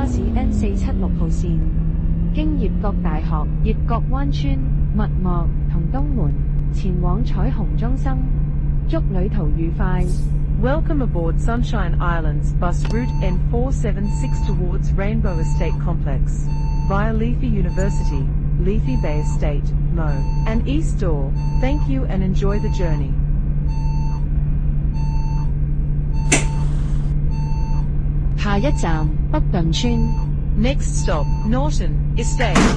巴士 N476號線，經葉角大學、葉角灣村、麥莫同東門，前往彩虹中心。祝旅途愉快。Welcome aboard Sunshine Islands bus route N476 towards Rainbow Estate Complex, via Leafy University, Leafy Bay Estate, Mo, and East Door. Thank you and enjoy the journey. "下一站北頓村 Next stop, Norton Estate." "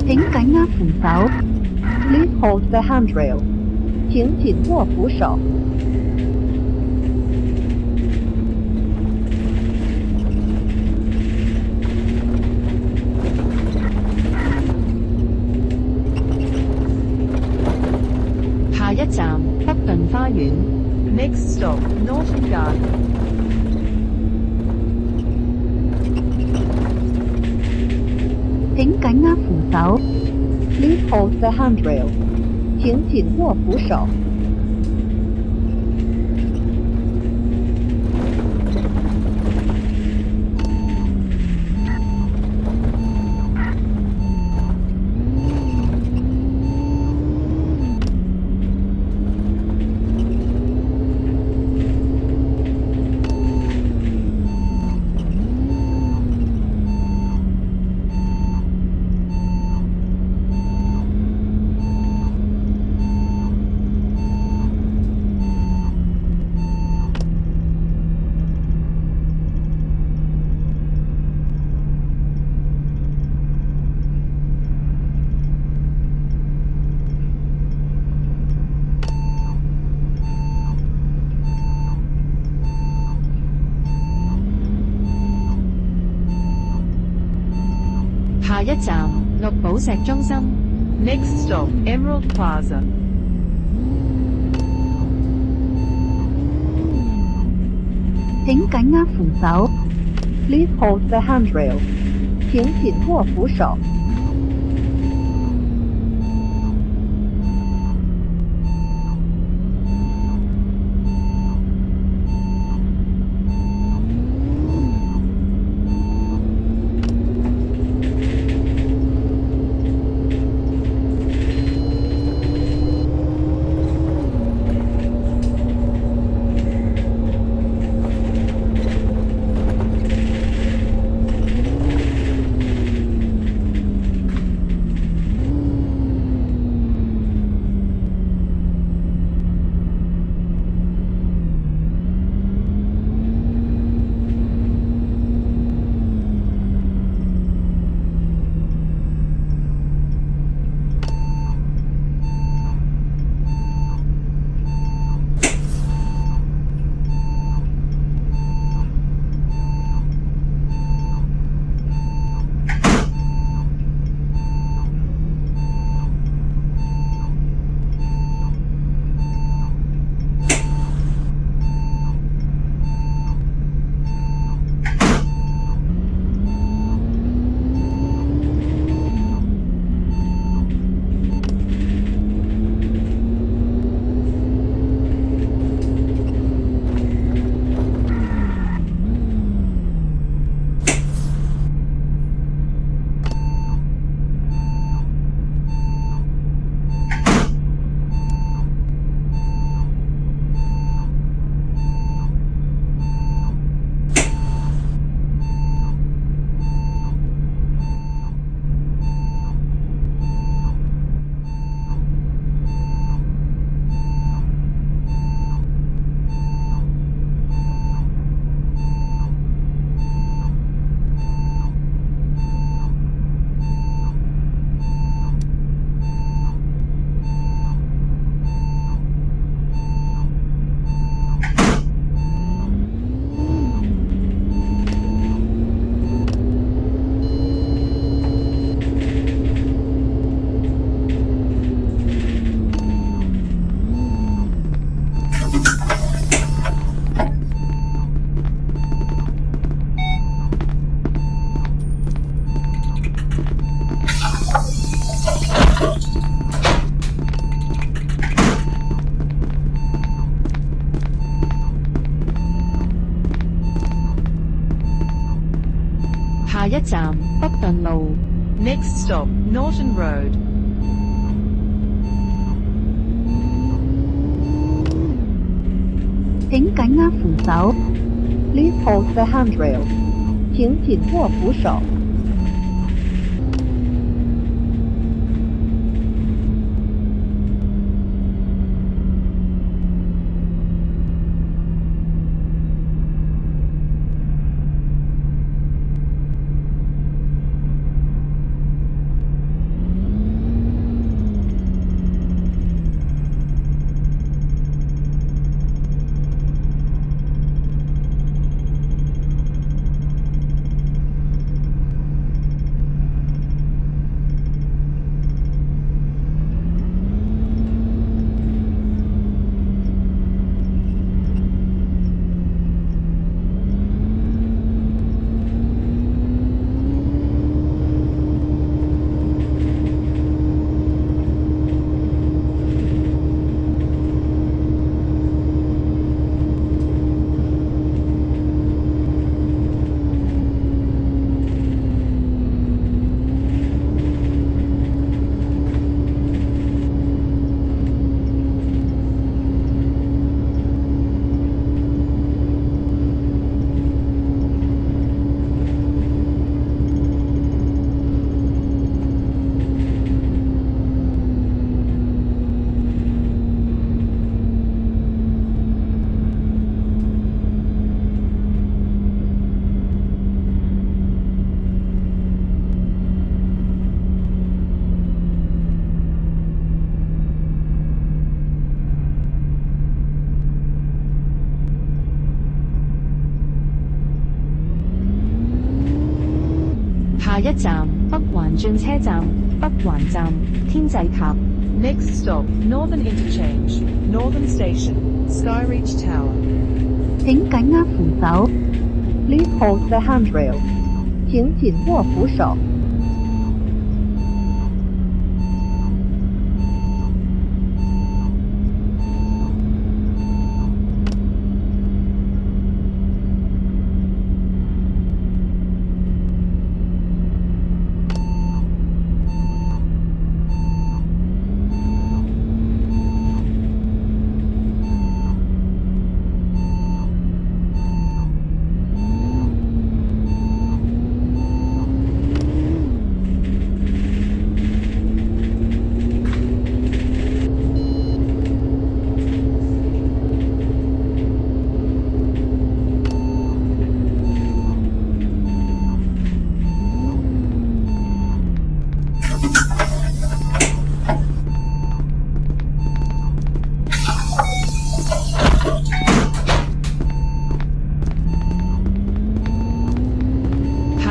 請緊握扶手 Please hold the handrail." 請緊握扶手。下一站北頓花園 Next stop, Norton Garden. 請緊握扶手 Please hold the handrail. 請緊握扶手。下一站綠寶石中心 Next stop, Emerald Plaza. 請緊握扶手 Please hold the handrail. 請緊握扶手。下一站北頓路。Next stop, Norton Road. 請緊握扶手。Please hold the handrail. 請緊握扶手。下一站北環轉車站北環站天際塔。Next stop, Northern Interchange, Northern Station, Skyreach Tower. 請緊握扶手。Please hold the handrail. 請緊握扶手。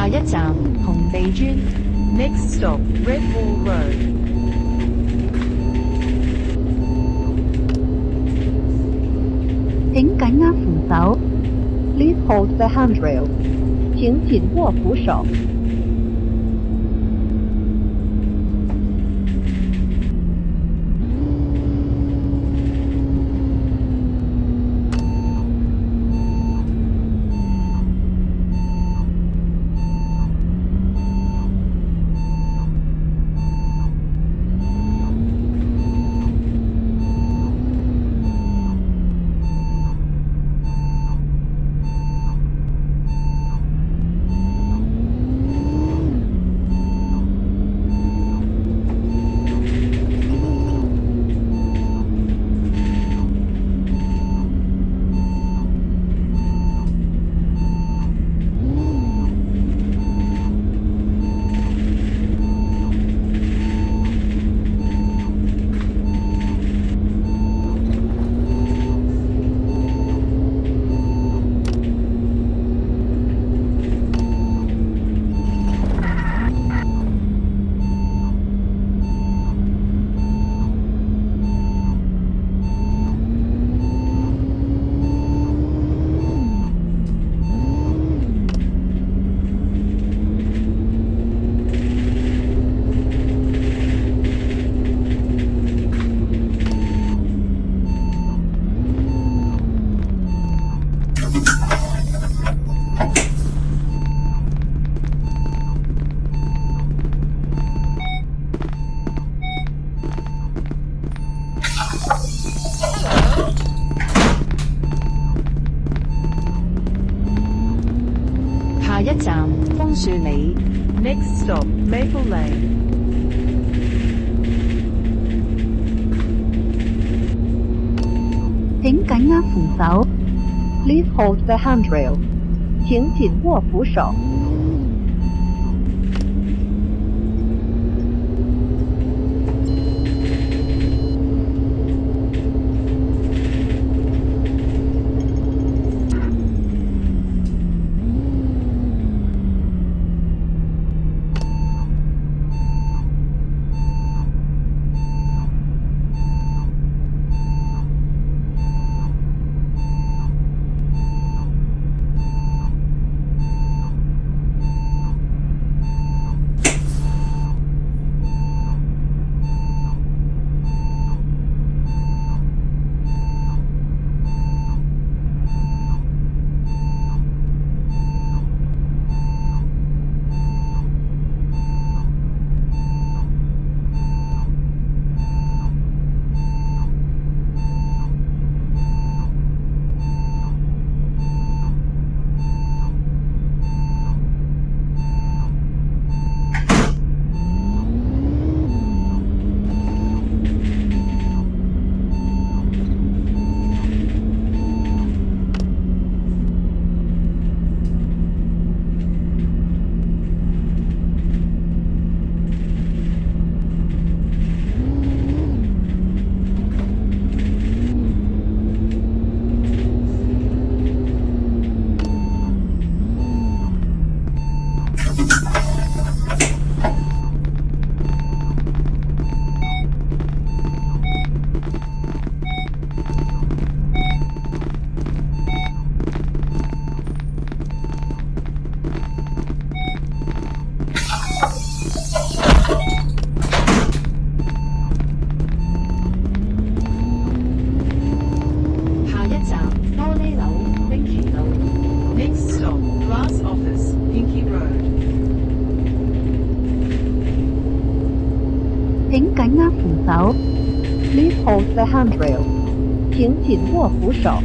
下一站紅地磚。Next stop, Red Wall Road. 請緊握扶手。Please hold the handrail. 請緊握扶手。一站楓樹里。Next stop, Maple Lane. 請緊握扶手。Please hold the handrail. 請緊握扶手。請緊握扶手。Please hold the handrail. 請緊握扶手。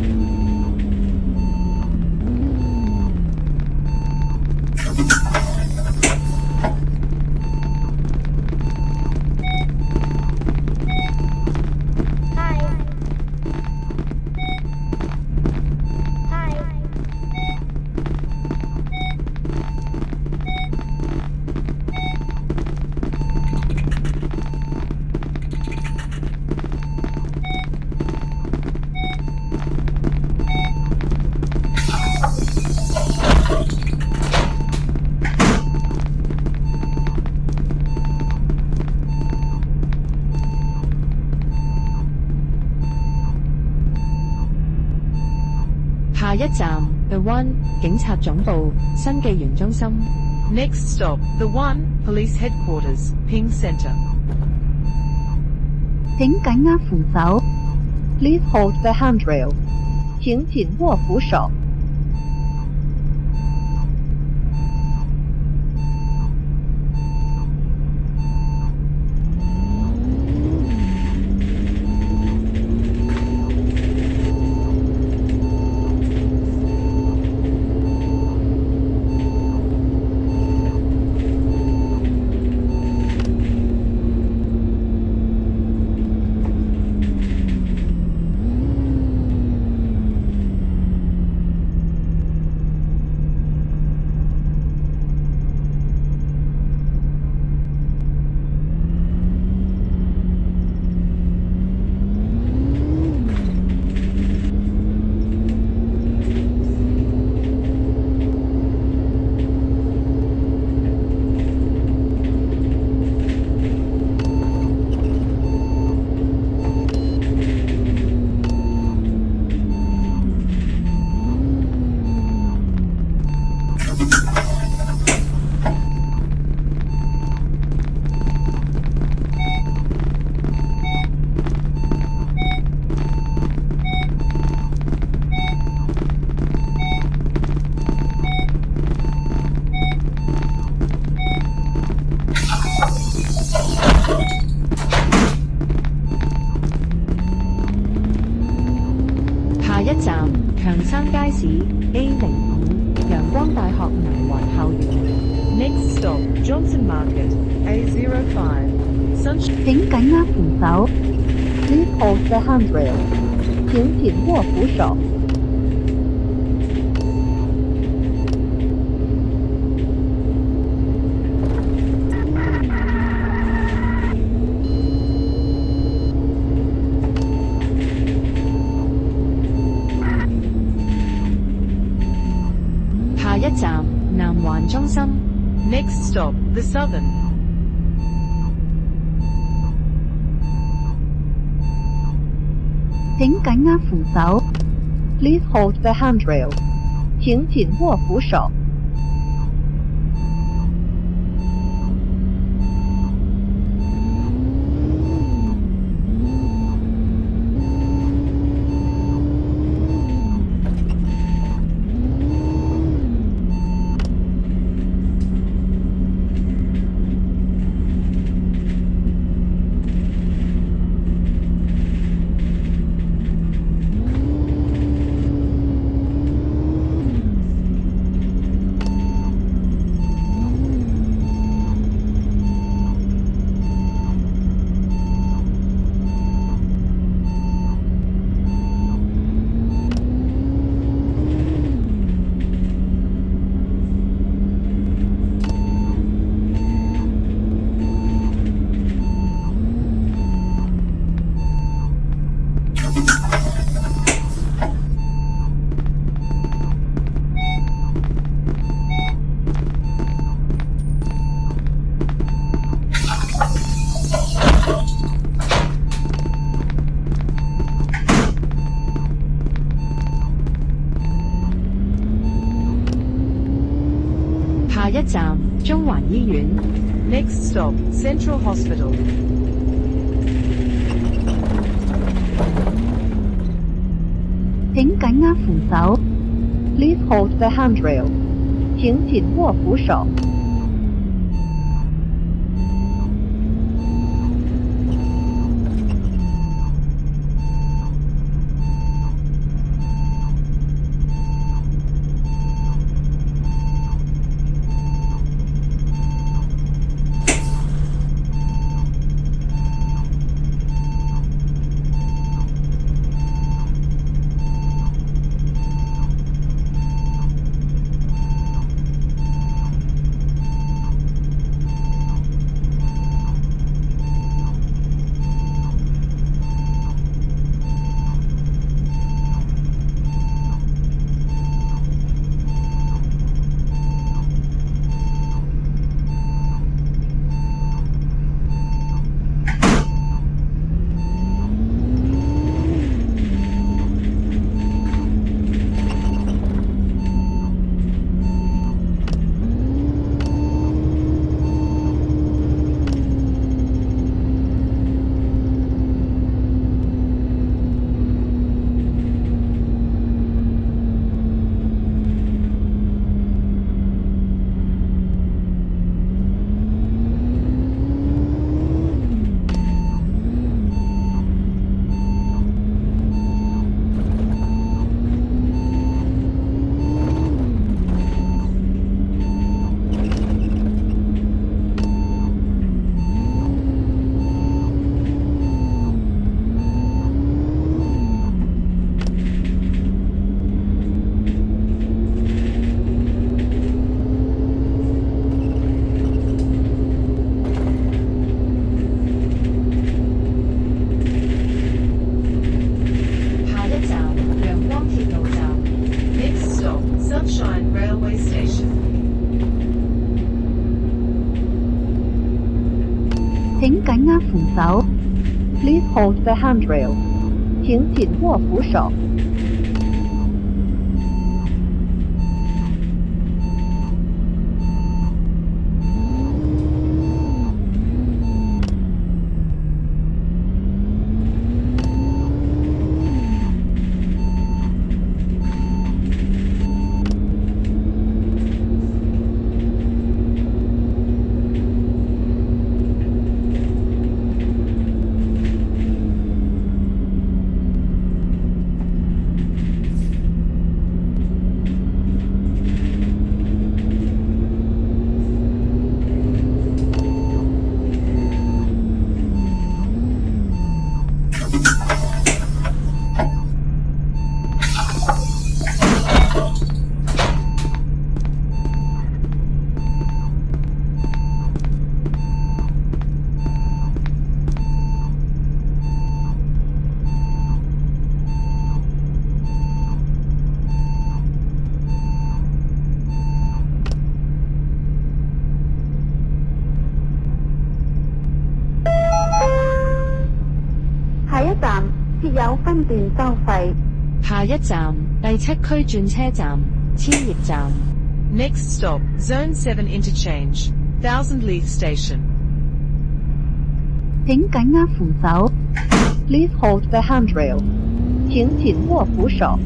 下一站 The One 警察總部新紀元中心。Next stop, The One, Police Headquarters, Ping Center. 請緊握扶手。Please hold the handrail. 請緊握扶手。下一站強生街市 A05。陽光大學南環校園。Next stop, Johnson Market, A05. Sunshine. 請緊握扶手。Please hold the handrail. 請緊握扶手。下一站南環中心。Next stop, The Southern. 請緊握扶手。Please hold the handrail. 請緊握扶手。下一站中環醫院。Next stop, Central Hospital. 請緊握扶手。Please hold the handrail. 請緊握扶手。Sunshine Railway Station. 請緊握扶手。Please hold the handrail. 請緊握扶手。分段收費。下一站第7區轉車站千葉站。 Next stop, Zone 7 Interchange, Thousand Leaf Station. 請緊握扶手。Please hold the handrail. 請緊握扶手。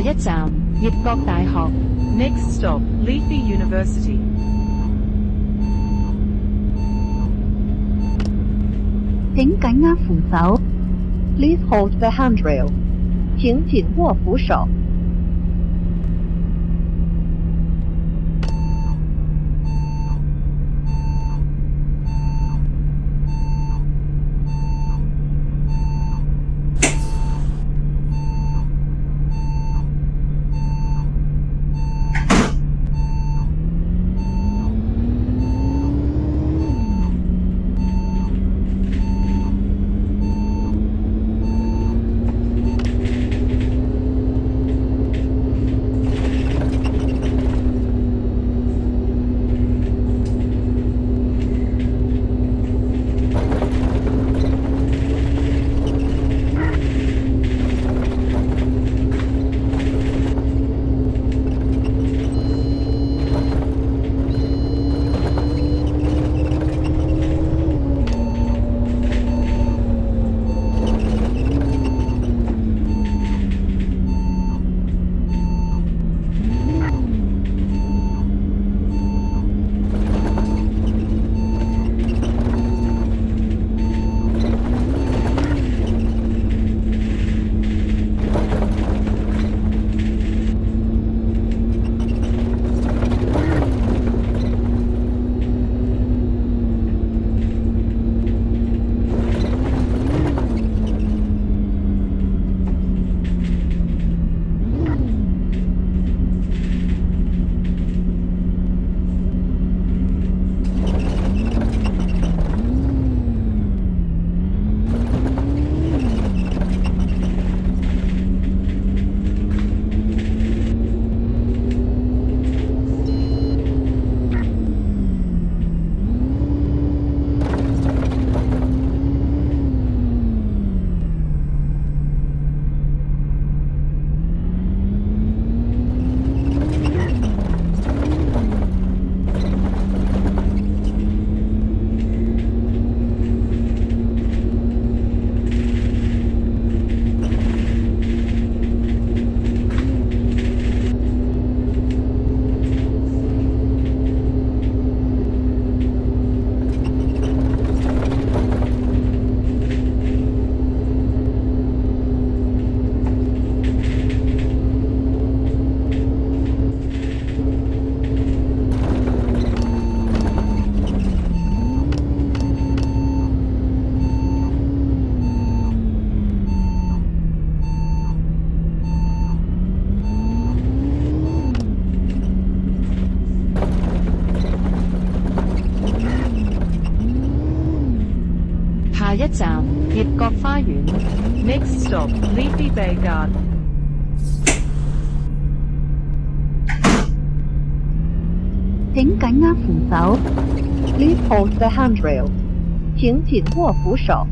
一站葉國大學。Next stop, Leafy University. 請緊握扶手。Please hold the handrail. 請緊握扶手。下一站葉國花園。Next stop, Leafy Bay Garden. 請緊握扶手。Please hold the handrail. 請緊握扶手。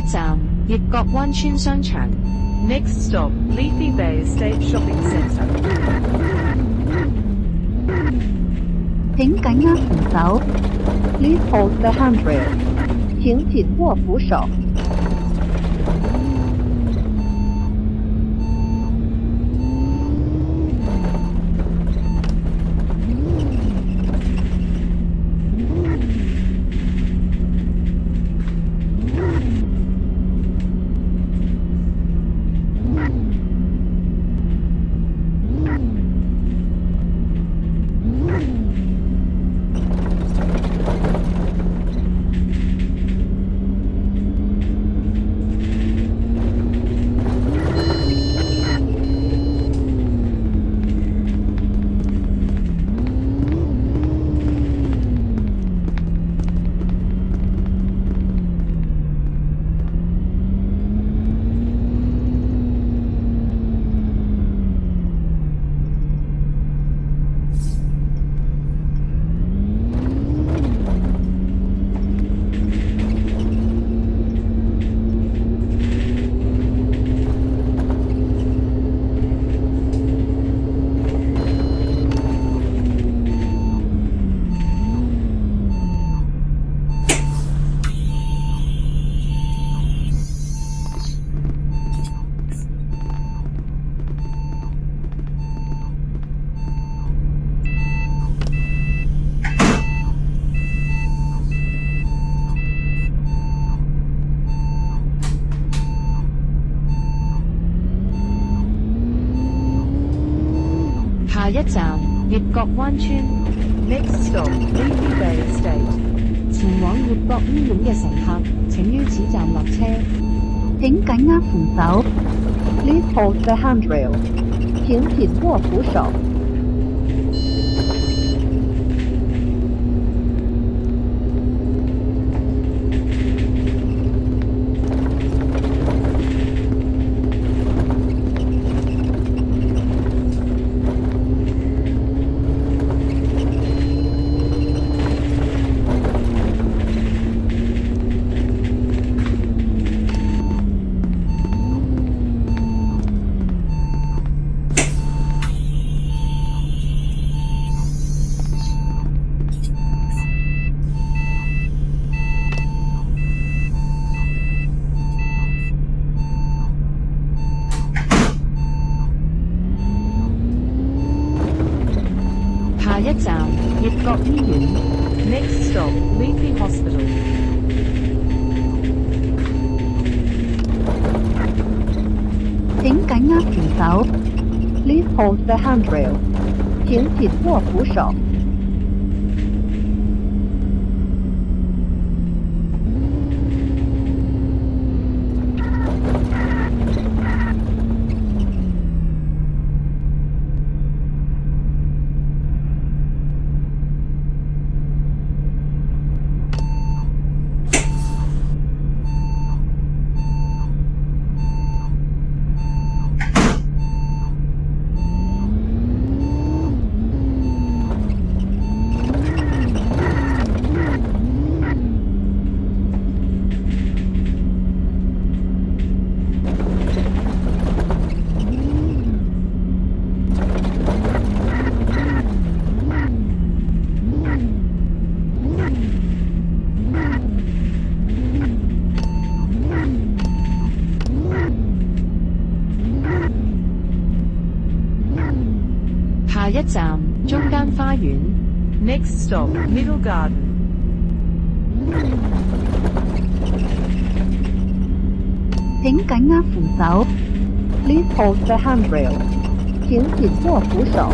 站葉角灣村商場。Next stop, Leafy Bay Estate Shopping Centre. 請緊握扶手。Please hold the handrail. 請緊握扶手。下一站葉角灣村。Next stop, Leafy Bay Estate. 前往葉角醫院嘅乘客請於此站落車。請緊握扶手。Please hold the handrail. 請緊握扶手。下一站葉角醫院。Next stop, Leafy Hospital. 請緊握扶手。Please hold the handrail. 請緊握扶手。下一站中間花園。Next stop, Middle Garden. 請緊握扶手。Please hold the handrail. 請緊握扶手。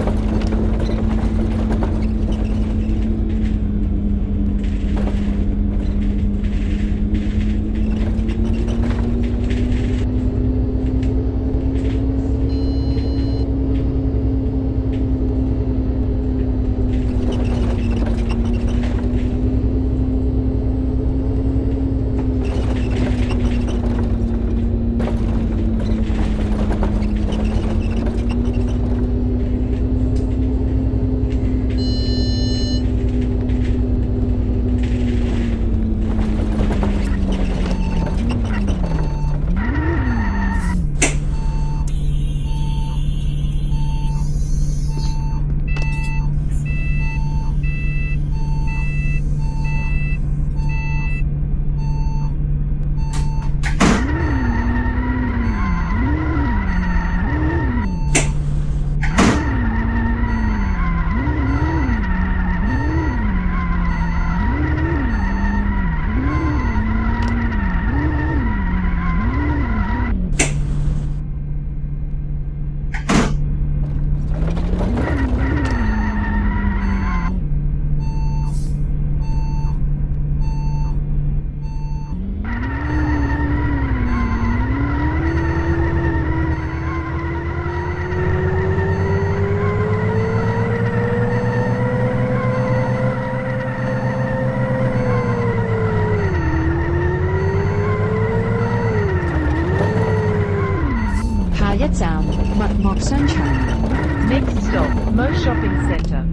Center.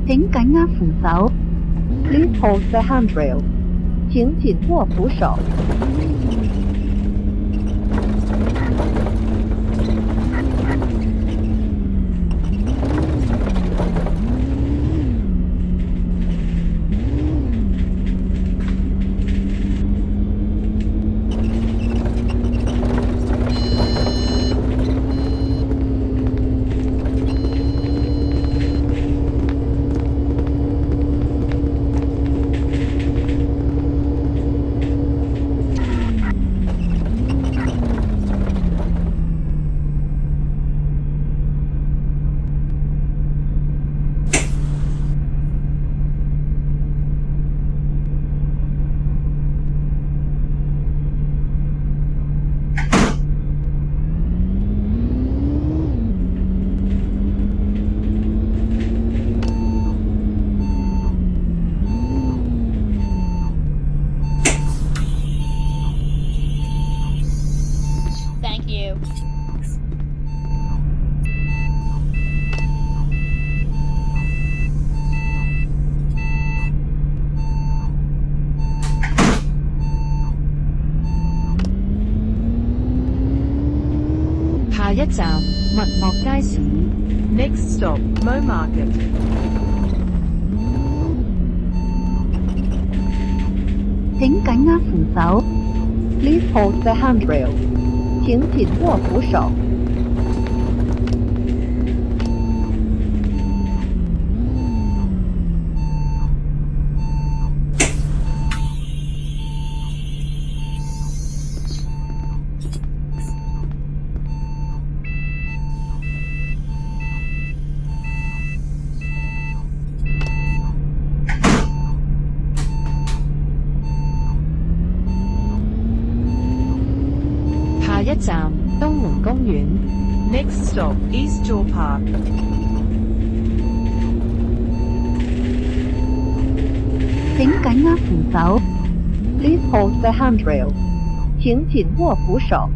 請緊握扶手。Please hold the handrail. 請緊握扶手。Thank you. 下一站麥莫街市。 Next stop, Mo Market. 請緊握扶手。Please hold the handrail. 請緊握扶手。下一站東門公園。 Next stop, East Jaw Park. 請緊握扶手。Please hold the handrail. 請緊握扶手。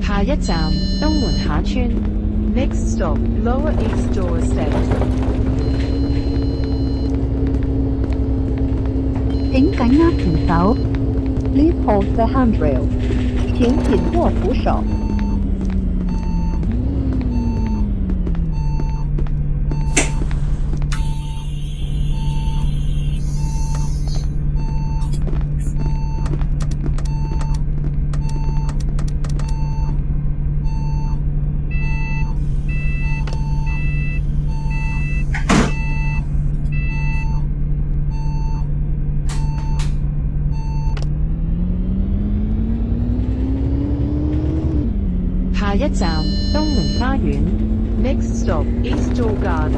下一站東門下村。 Next stop, Lower East Jaw Estate. 請緊握扶手。Please hold the handrail. 請緊握扶手。下一站東門花園。 Next stop, East Jaw Garden.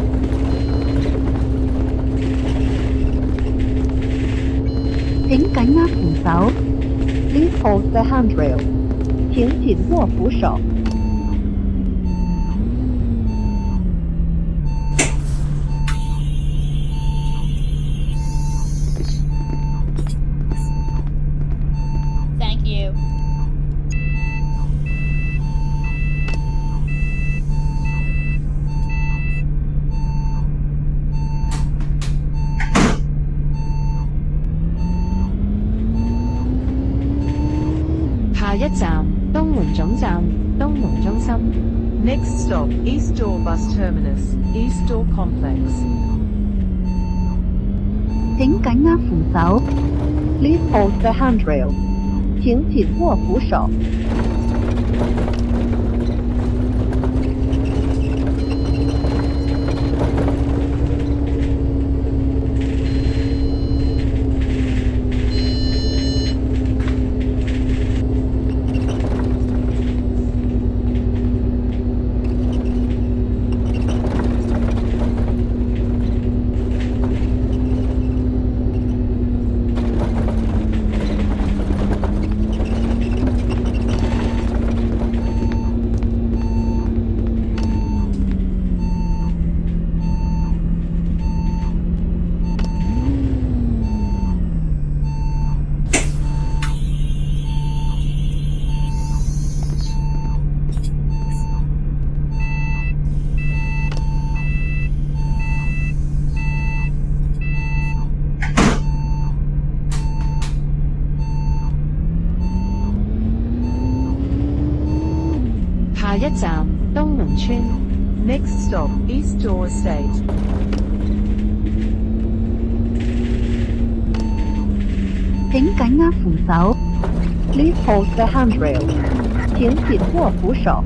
請緊握扶手。Please hold the handrail. 請緊握扶手。門總站，東門中心。Next stop, East Door Bus Terminus, East Door Complex. 請緊握扶手。Please hold the handrail. 請緊握扶手。下一站，東門村。Next stop, East Door Estate. 請緊握扶手。Please hold the handrail. 請緊握扶手。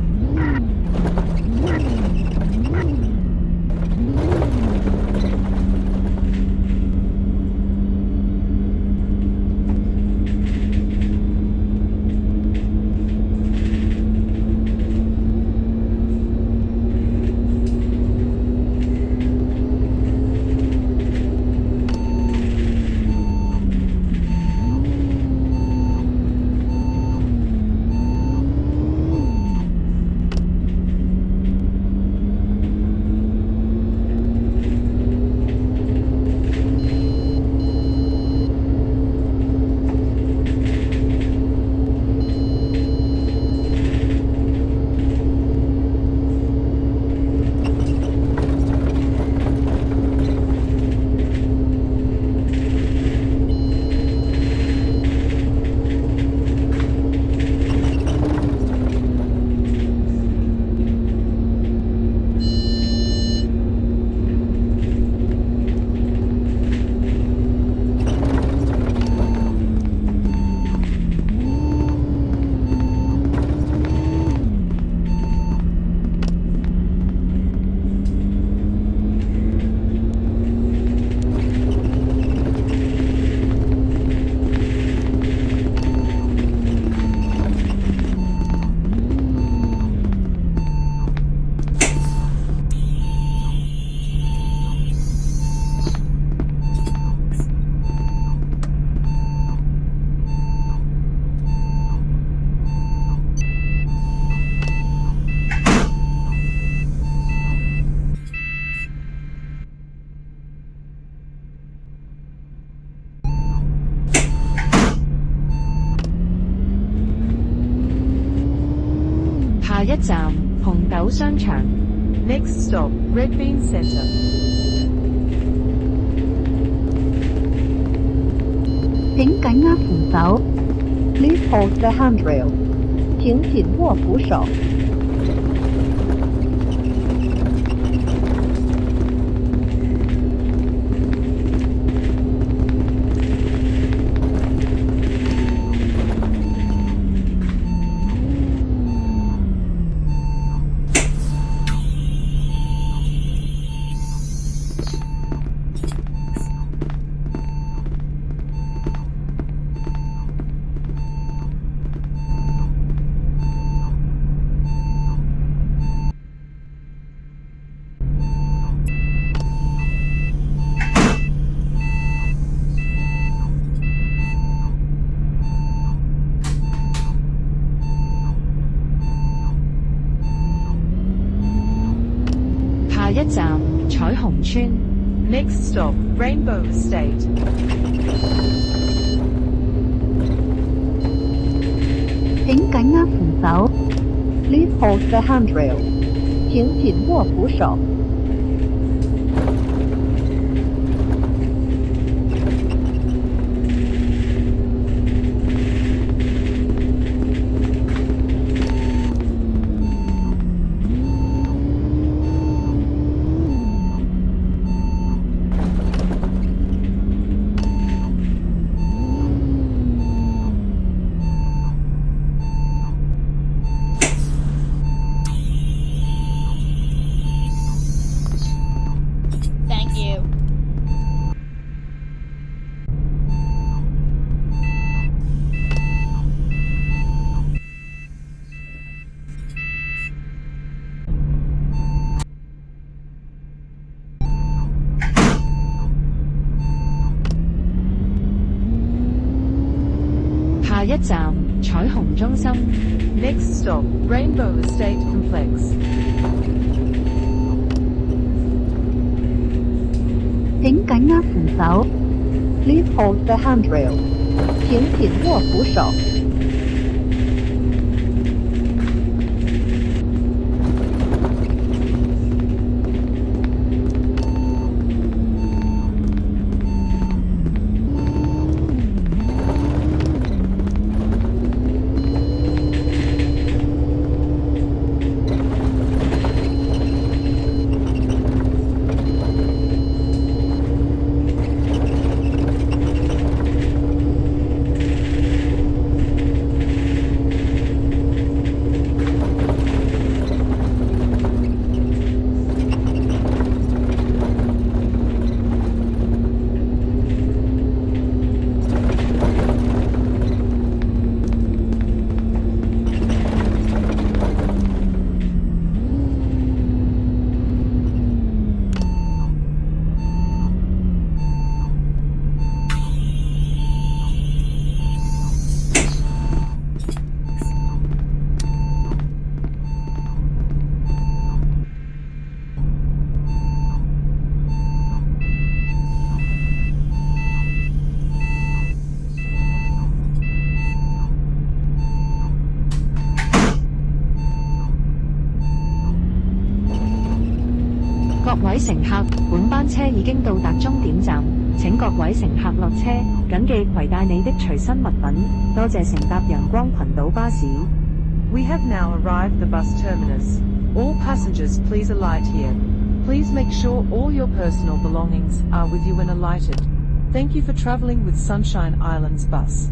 下一站，紅豆商場。Next stop, Red Bean Centre. 請緊握扶手。Please hold the handrail. 請緊握扶手。下一站，彩虹村。Next stop, Rainbow Estate. 請緊握扶手。Please hold the handrail. 請緊握扶手。一站彩虹中心。 Next stop, Rainbow Estate Complex. 請緊握扶手。Please hold the handrail. 請緊握扶手。各位乘客，本班車已經到達終點站，請各位乘客落車，謹記攜帶你的隨身物品。多謝乘搭陽光群島巴士。We have now arrived the bus terminus. All passengers please alight here. Please make sure all your personal belongings are with you when alighted. Thank you for travelling with Sunshine Islands Bus.